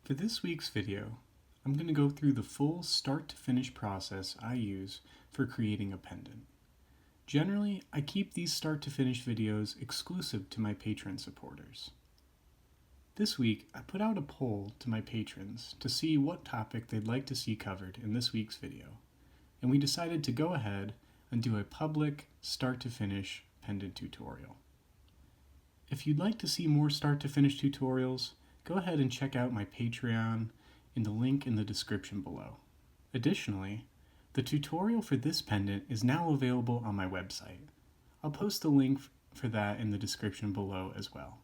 For this week's video, I'm going to go through the full start to finish process I use for creating a pendant. Generally, I keep these start to finish videos exclusive to my patron supporters. This week, I put out a poll to my patrons to see what topic they'd like to see covered in this week's video, and we decided to go ahead and do a public start to finish pendant tutorial. If you'd like to see more start to finish tutorials, go ahead and check out my Patreon in the link in the description below. Additionally, the tutorial for this pendant is now available on my website. I'll post the link for that in the description below as well.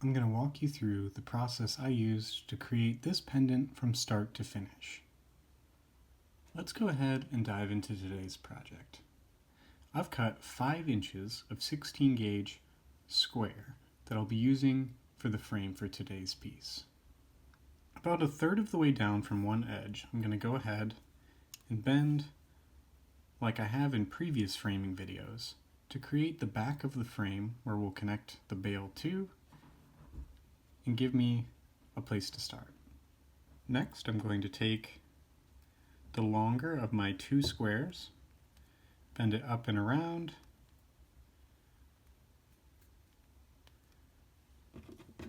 I'm going to walk you through the process I used to create this pendant from start to finish. Let's go ahead and dive into today's project. I've cut 5 inches of 16 gauge square that I'll be using for the frame for today's piece. About a third of the way down from one edge, I'm going to go ahead and bend like I have in previous framing videos to create the back of the frame where we'll connect the bail to and give me a place to start. Next, I'm going to take the longer of my 2 squares, bend it up and around,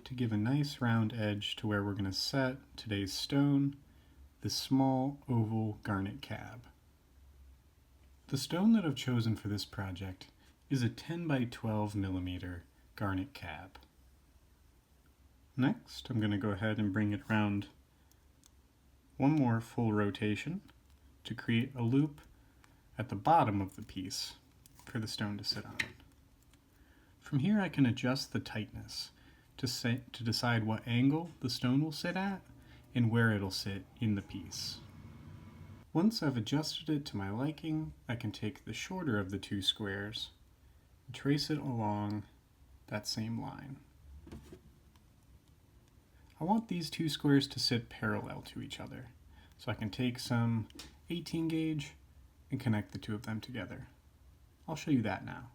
to give a nice round edge to where we're going to set today's stone, this small oval garnet cab. The stone that I've chosen for this project is a 10 by 12 millimeter garnet cab. Next, I'm going to go ahead and bring it around one more full rotation to create a loop at the bottom of the piece for the stone to sit on. From here I can adjust the tightness to decide what angle the stone will sit at and where it'll sit in the piece. Once I've adjusted it to my liking, I can take the shorter of the 2 squares and trace it along that same line. I want these 2 squares to sit parallel to each other, so I can take some 18 gauge and connect the 2 of them together. I'll show you that now.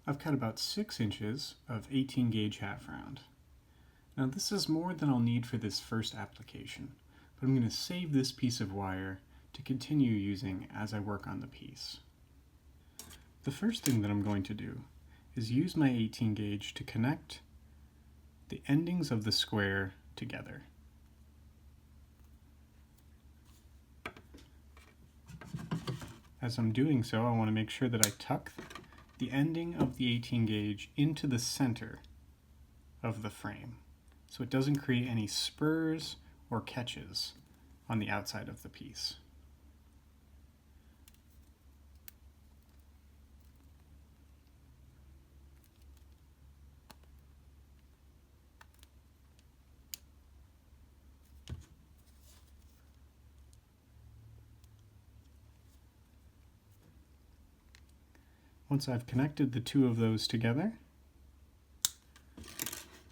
I've cut about 6 inches of 18 gauge half round. Now this is more than I'll need for this first application, but I'm going to save this piece of wire to continue using as I work on the piece. The first thing that I'm going to do is use my 18 gauge to connect the endings of the square together. As I'm doing so, I want to make sure that I tuck the ending of the 18 gauge into the center of the frame, so it doesn't create any spurs or catches on the outside of the piece. Once I've connected the 2 of those together,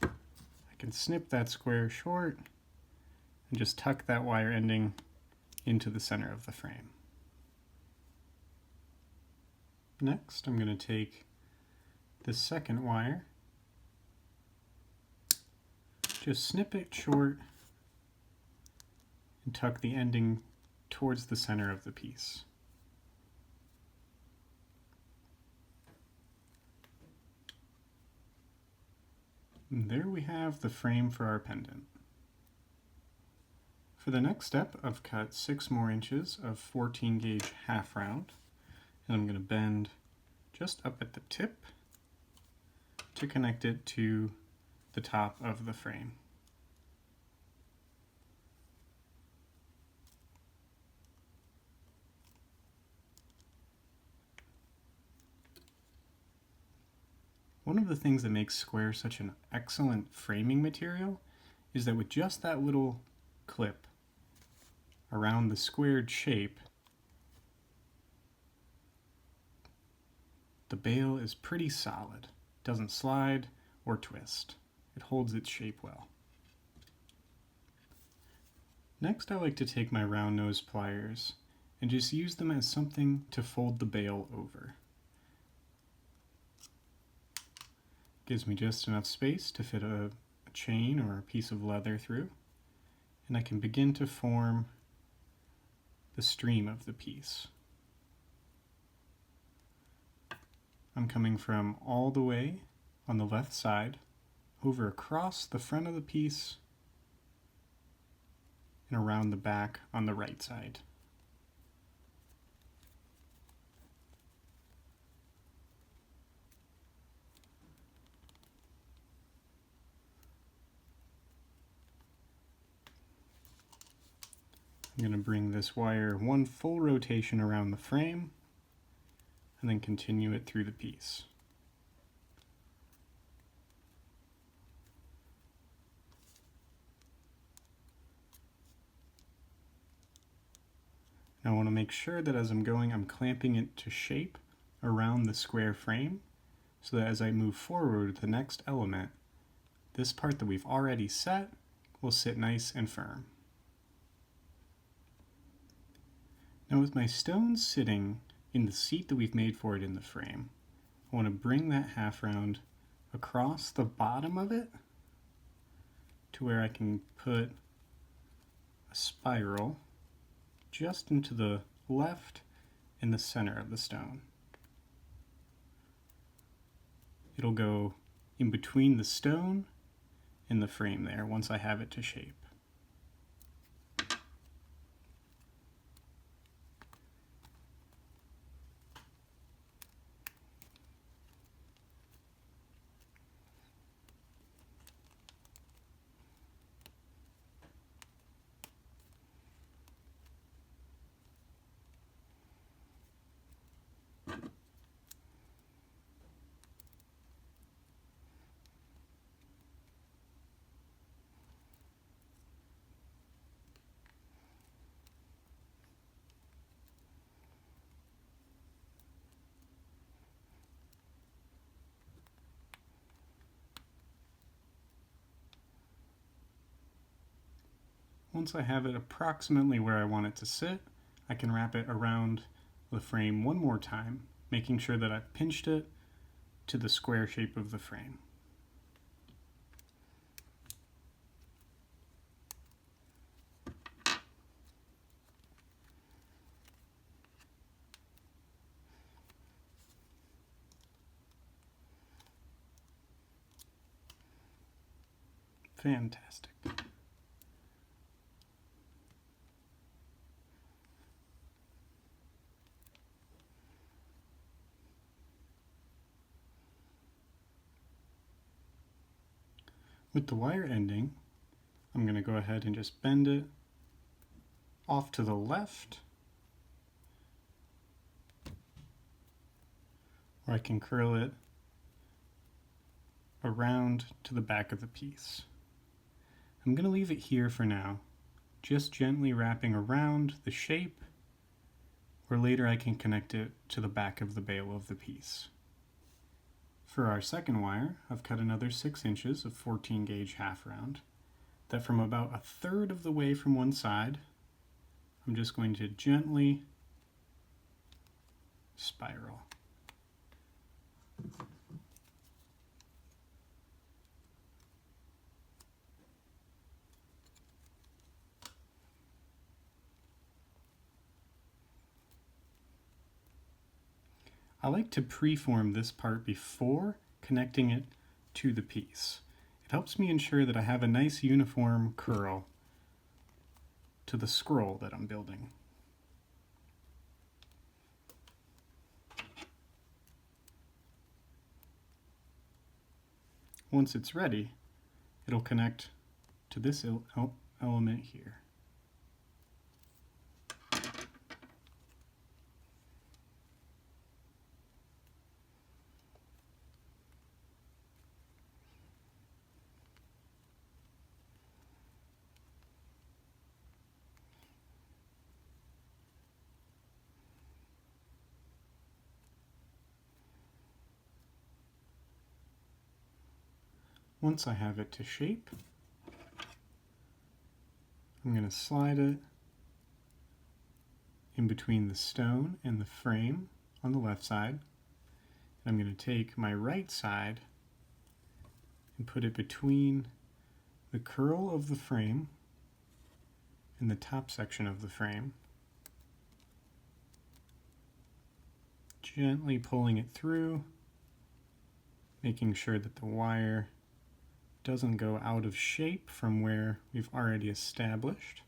I can snip that square short and just tuck that wire ending into the center of the frame. Next, I'm going to take this second wire, just snip it short and tuck the ending towards the center of the piece. And there we have the frame for our pendant. For the next step, I've cut 6 more inches of 14 gauge half round, and I'm going to bend just up at the tip to connect it to the top of the frame. One of the things that makes square such an excellent framing material is that with just that little clip around the squared shape, the bail is pretty solid. It doesn't slide or twist. It holds its shape well. Next, I like to take my round nose pliers and just use them as something to fold the bail over. Gives me just enough space to fit a chain or a piece of leather through, and I can begin to form the stream of the piece. I'm coming from all the way on the left side, over across the front of the piece, and around the back on the right side. I'm going to bring this wire one full rotation around the frame and then continue it through the piece. Now I want to make sure that as I'm going, I'm clamping it to shape around the square frame so that as I move forward with the next element, this part that we've already set will sit nice and firm. Now with my stone sitting in the seat that we've made for it in the frame, I want to bring that half round across the bottom of it to where I can put a spiral just into the left in the center of the stone. It'll go in between the stone and the frame there once I have it to shape. Once I have it approximately where I want it to sit, I can wrap it around the frame one more time, making sure that I've pinched it to the square shape of the frame. Fantastic. With the wire ending, I'm going to go ahead and just bend it off to the left, or I can curl it around to the back of the piece. I'm going to leave it here for now, just gently wrapping around the shape, or later I can connect it to the back of the bail of the piece. For our second wire, I've cut another 6 inches of 14 gauge half round, that from about a third of the way from one side, I'm just going to gently spiral. I like to preform this part before connecting it to the piece. It helps me ensure that I have a nice uniform curl to the scroll that I'm building. Once it's ready, it'll connect to this element here. Once I have it to shape, I'm going to slide it in between the stone and the frame on the left side. I'm going to take my right side and put it between the curl of the frame and the top section of the frame, gently pulling it through, making sure that the wire doesn't go out of shape from where we've already established.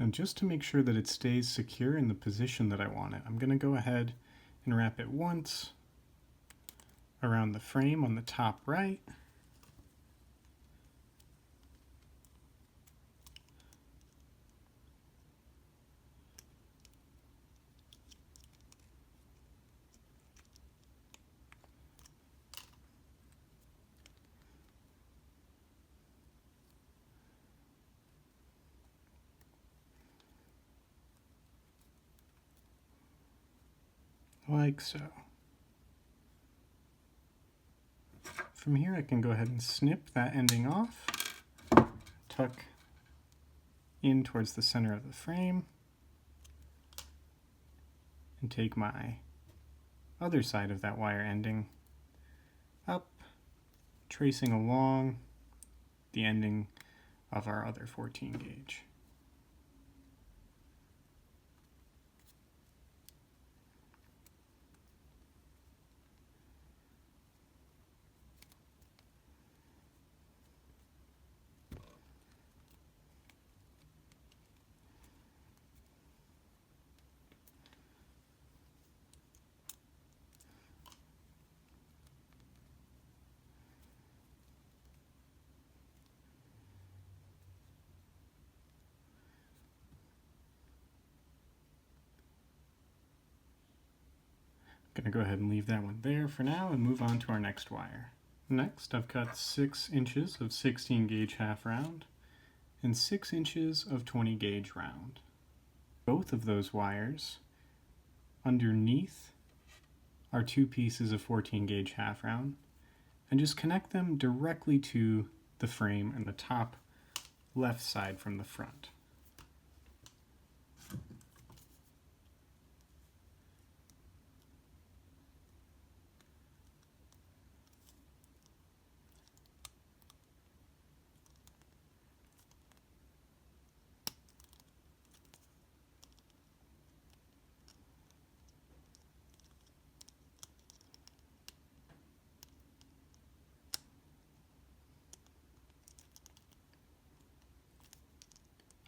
And just to make sure that it stays secure in the position that I want it, I'm going to go ahead and wrap it once around the frame on the top right. Like so. From here I can go ahead and snip that ending off, tuck in towards the center of the frame, and take my other side of that wire ending up, tracing along the ending of our other 14 gauge. I'm going to go ahead and leave that one there for now and move on to our next wire. Next, I've cut 6 inches of 16 gauge half round and 6 inches of 20 gauge round. Both of those wires underneath our 2 pieces of 14 gauge half round, and just connect them directly to the frame and the top left side from the front.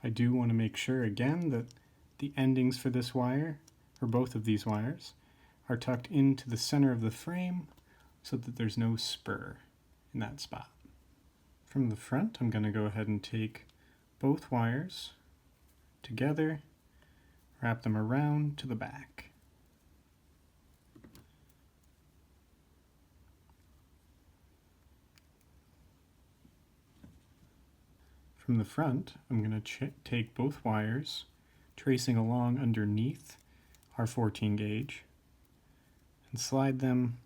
I do want to make sure again that the endings for this wire, or both of these wires, are tucked into the center of the frame so that there's no spur in that spot. From the front, I'm going to go ahead and take both wires together, wrap them around to the back. From the front, I'm going to take both wires, tracing along underneath our 14 gauge, and slide them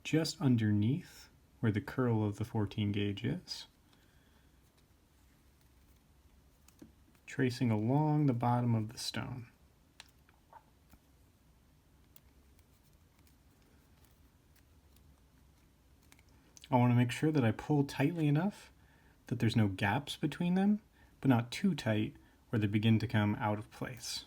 just underneath where the curl of the 14 gauge is, tracing along the bottom of the stone. I want to make sure that I pull tightly enough that there's no gaps between them, but not too tight where they begin to come out of place.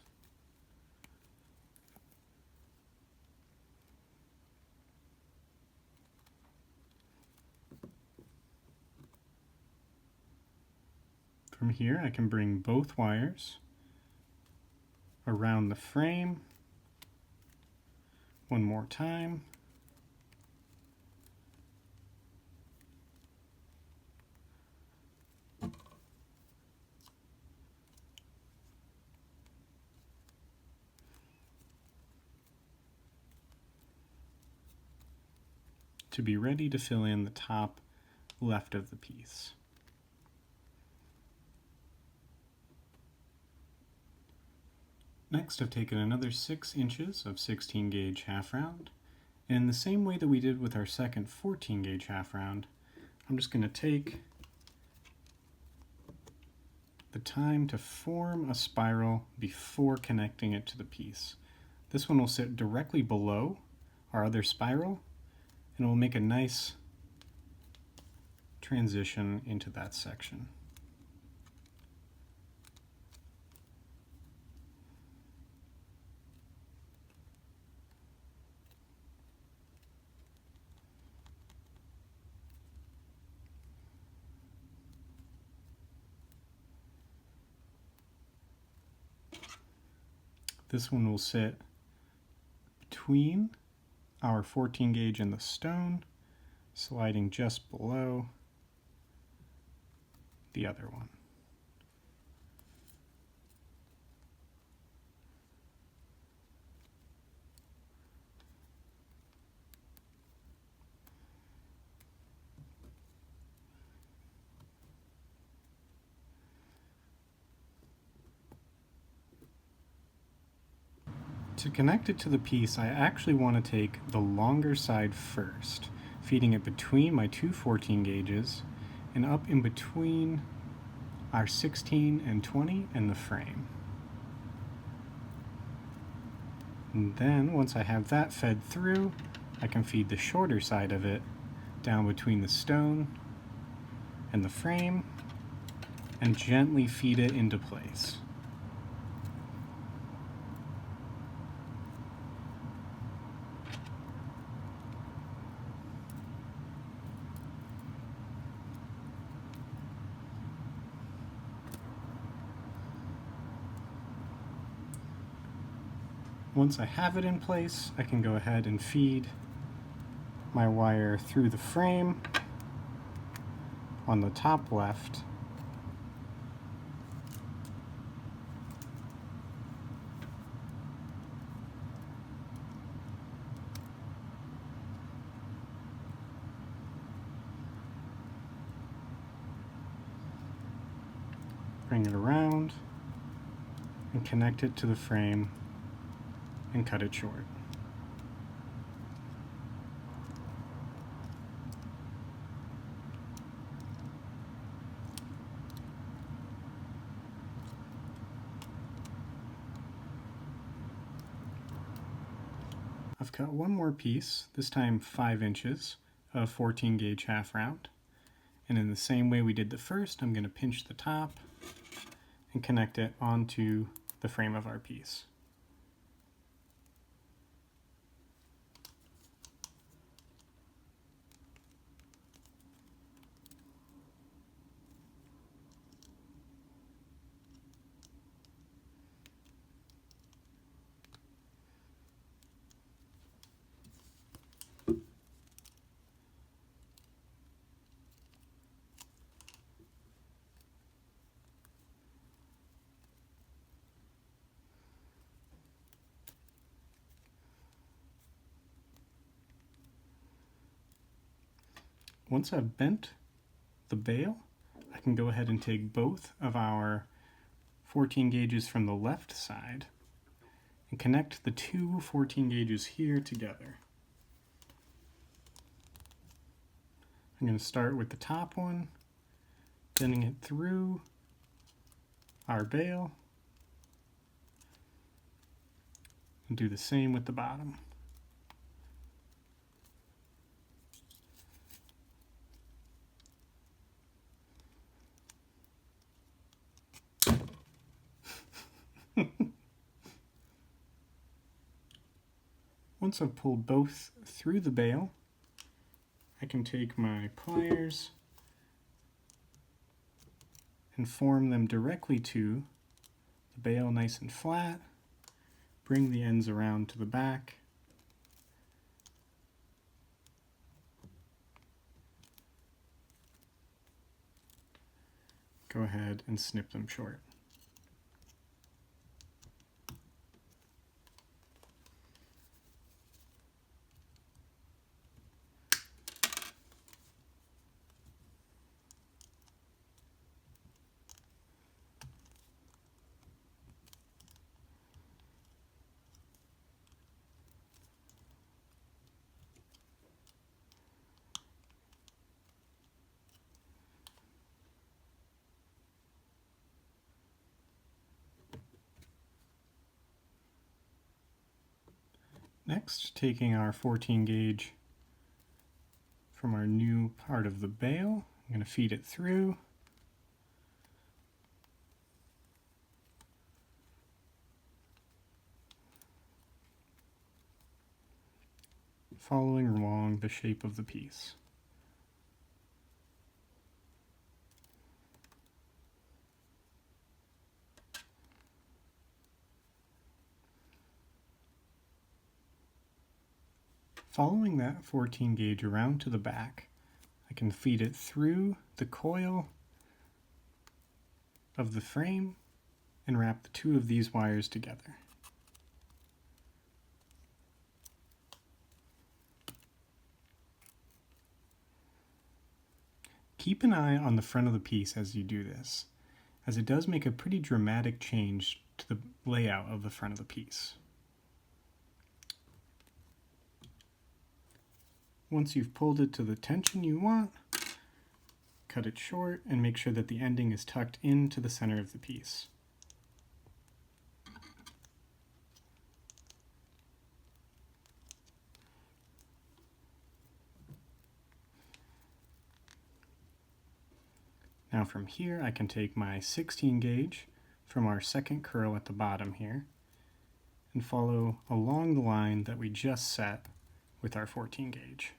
From here, I can bring both wires around the frame one more time. To be ready to fill in the top left of the piece. Next, I've taken another 6 inches of 16 gauge half round, and in the same way that we did with our second 14 gauge half round, I'm just going to take the time to form a spiral before connecting it to the piece. This one will sit directly below our other spiral, and it will make a nice transition into that section. This one will sit between our 14 gauge and the stone, sliding just below the other one. To connect it to the piece, I actually want to take the longer side first, feeding it between my two 14 gauges and up in between our 16 and 20 and the frame. And then once I have that fed through, I can feed the shorter side of it down between the stone and the frame and gently feed it into place. Once I have it in place, I can go ahead and feed my wire through the frame on the top left. Bring it around and connect it to the frame and cut it short. I've cut one more piece, this time 5 inches of 14 gauge half round. And in the same way we did the first, I'm going to pinch the top and connect it onto the frame of our piece. Once I've bent the bail, I can go ahead and take both of our 14 gauges from the left side and connect the two 14 gauges here together. I'm going to start with the top one, bending it through our bail, and do the same with the bottom. Once I've pulled both through the bail, I can take my pliers and form them directly to the bail nice and flat, bring the ends around to the back, go ahead and snip them short. Next, taking our 14 gauge from our new part of the bail, I'm going to feed it through. Following along the shape of the piece. Following that 14 gauge around to the back, I can feed it through the coil of the frame and wrap the two of these wires together. Keep an eye on the front of the piece as you do this, as it does make a pretty dramatic change to the layout of the front of the piece. Once you've pulled it to the tension you want, cut it short and make sure that the ending is tucked into the center of the piece. Now from here I can take my 16 gauge from our second curl at the bottom here and follow along the line that we just set with our 14 gauge.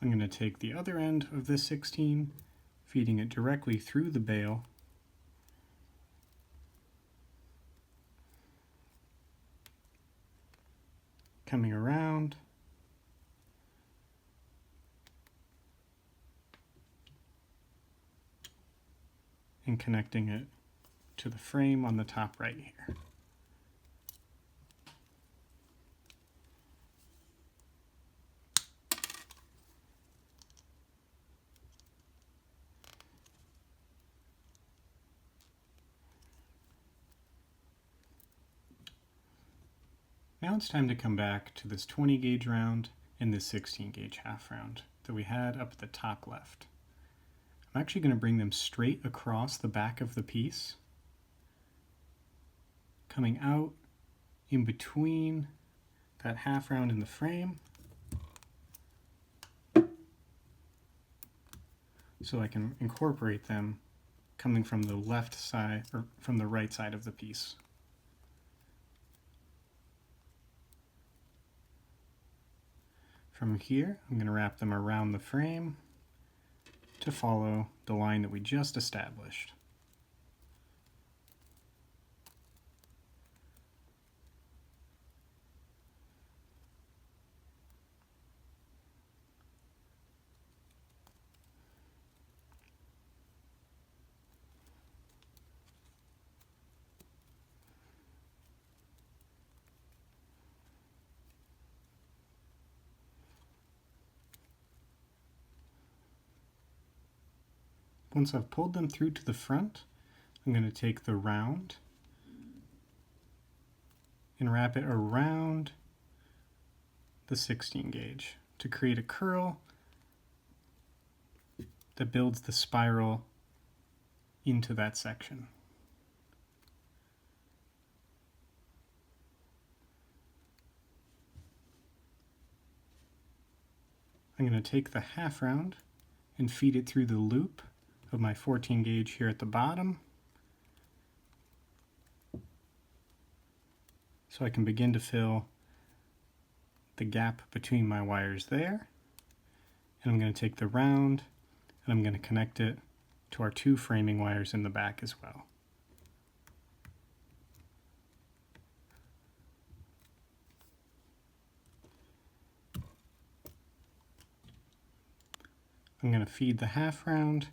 I'm going to take the other end of this 16, feeding it directly through the bail, coming around, and connecting it to the frame on the top right here. Now it's time to come back to this 20 gauge round and this 16 gauge half round that we had up at the top left. I'm actually going to bring them straight across the back of the piece, coming out in between that half round in the frame, so I can incorporate them coming from the left side or from the right side of the piece. From here, I'm going to wrap them around the frame to follow the line that we just established. Once I've pulled them through to the front, I'm going to take the round and wrap it around the 16 gauge to create a curl that builds the spiral into that section. I'm going to take the half round and feed it through the loop of my 14 gauge here at the bottom, so I can begin to fill the gap between my wires there. And I'm going to take the round and I'm going to connect it to our two framing wires in the back as well. I'm going to feed the half round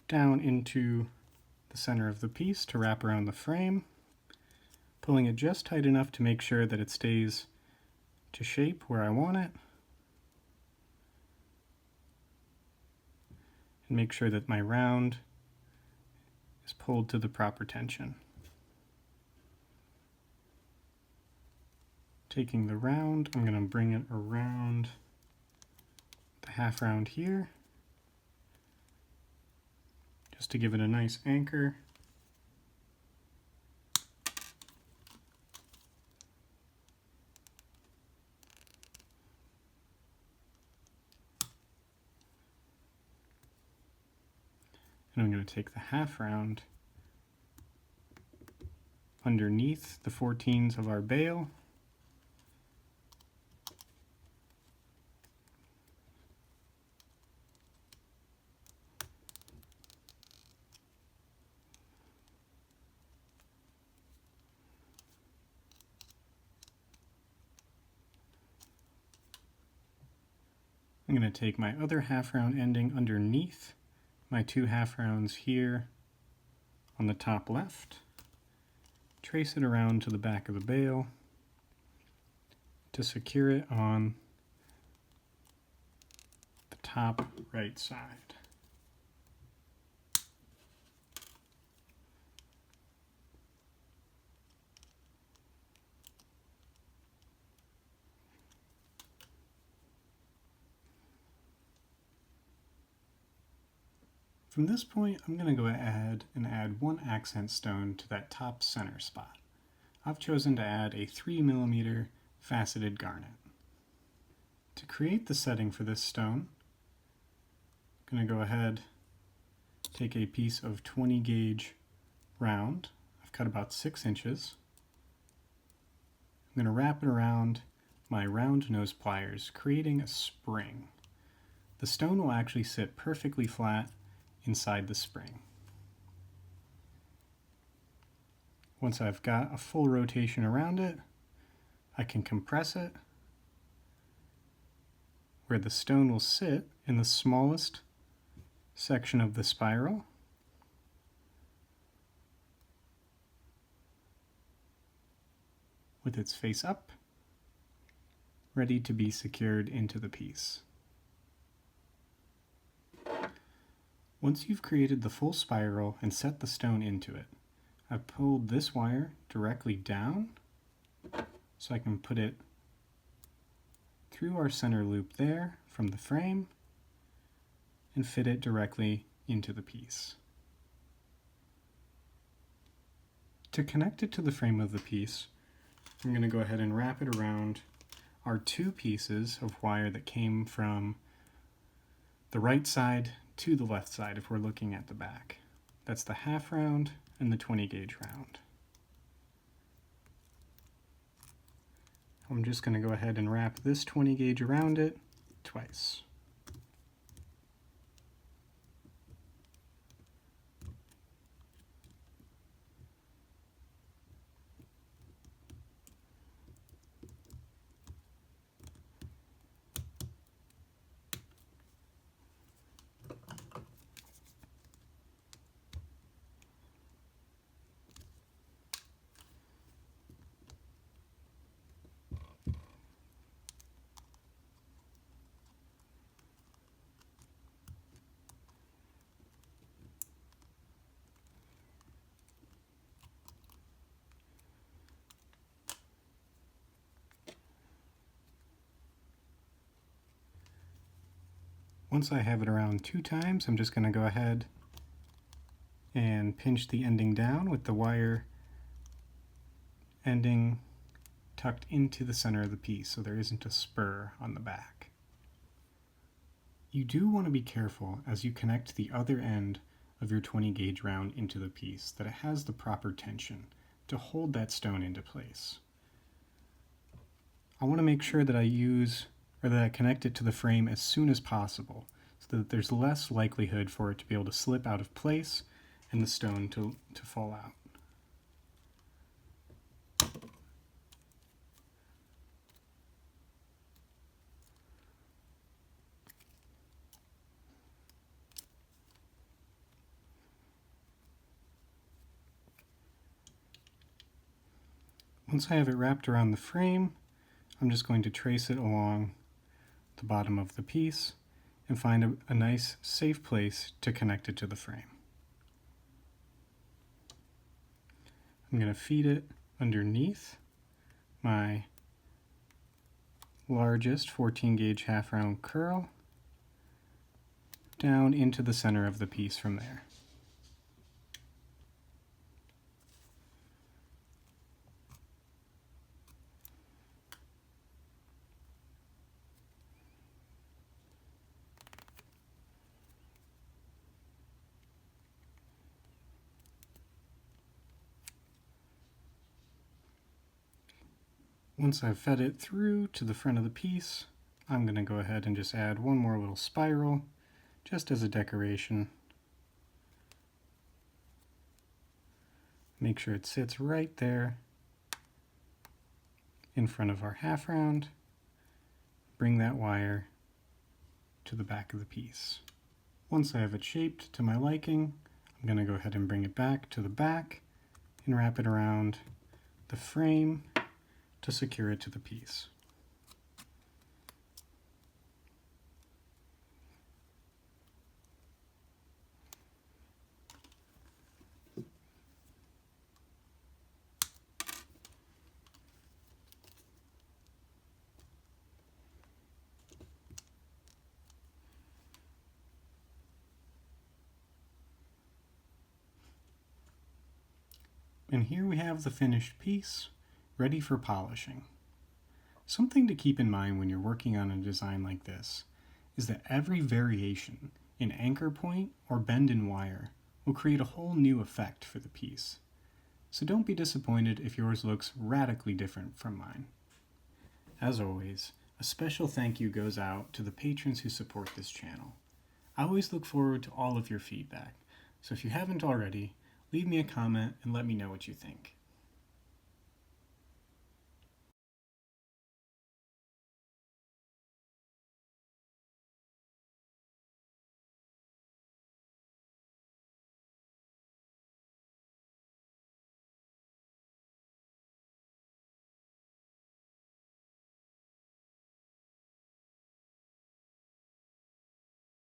down into the center of the piece to wrap around the frame, pulling it just tight enough to make sure that it stays to shape where I want it, and make sure that my round is pulled to the proper tension. Taking the round, I'm going to bring it around the half round here, just to give it a nice anchor. And I'm going to take the half round underneath the 14s of our bail. I'm going to take my other half round ending underneath my 2 half rounds here on the top left, trace it around to the back of the bail to secure it on the top right side. From this point, I'm going to go ahead and add 1 accent stone to that top center spot. I've chosen to add a 3mm faceted garnet. To create the setting for this stone, I'm going to go ahead, take a piece of 20 gauge round. I've cut about 6 inches. I'm going to wrap it around my round nose pliers, creating a spring. The stone will actually sit perfectly flat inside the spring. Once I've got a full rotation around it, I can compress it where the stone will sit in the smallest section of the spiral. With its face up, ready to be secured into the piece. Once you've created the full spiral and set the stone into it, I've pulled this wire directly down so I can put it through our center loop there from the frame and fit it directly into the piece. To connect it to the frame of the piece, I'm going to go ahead and wrap it around our 2 pieces of wire that came from the right side to the left side if we're looking at the back. That's the half round and the 20 gauge round. I'm just going to go ahead and wrap this 20 gauge around it twice. Once I have it around 2 times, I'm just going to go ahead and pinch the ending down with the wire ending tucked into the center of the piece so there isn't a spur on the back. You do want to be careful as you connect the other end of your 20 gauge round into the piece that it has the proper tension to hold that stone into place. I want to make sure that I connect it to the frame as soon as possible so that there's less likelihood for it to be able to slip out of place and the stone to fall out. Once I have it wrapped around the frame, I'm just going to trace it along the bottom of the piece and find a nice safe place to connect it to the frame. I'm going to feed it underneath my largest 14 gauge half round curl down into the center of the piece from there. Once I've fed it through to the front of the piece, I'm going to go ahead and just add one more little spiral, just as a decoration. Make sure it sits right there in front of our half round. Bring that wire to the back of the piece. Once I have it shaped to my liking, I'm going to go ahead and bring it back to the back and wrap it around the frame to secure it to the piece. And here we have the finished piece, ready for polishing. Something to keep in mind when you're working on a design like this is that every variation in anchor point or bend in wire will create a whole new effect for the piece. So don't be disappointed if yours looks radically different from mine. As always, a special thank you goes out to the patrons who support this channel. I always look forward to all of your feedback, so if you haven't already, leave me a comment and let me know what you think.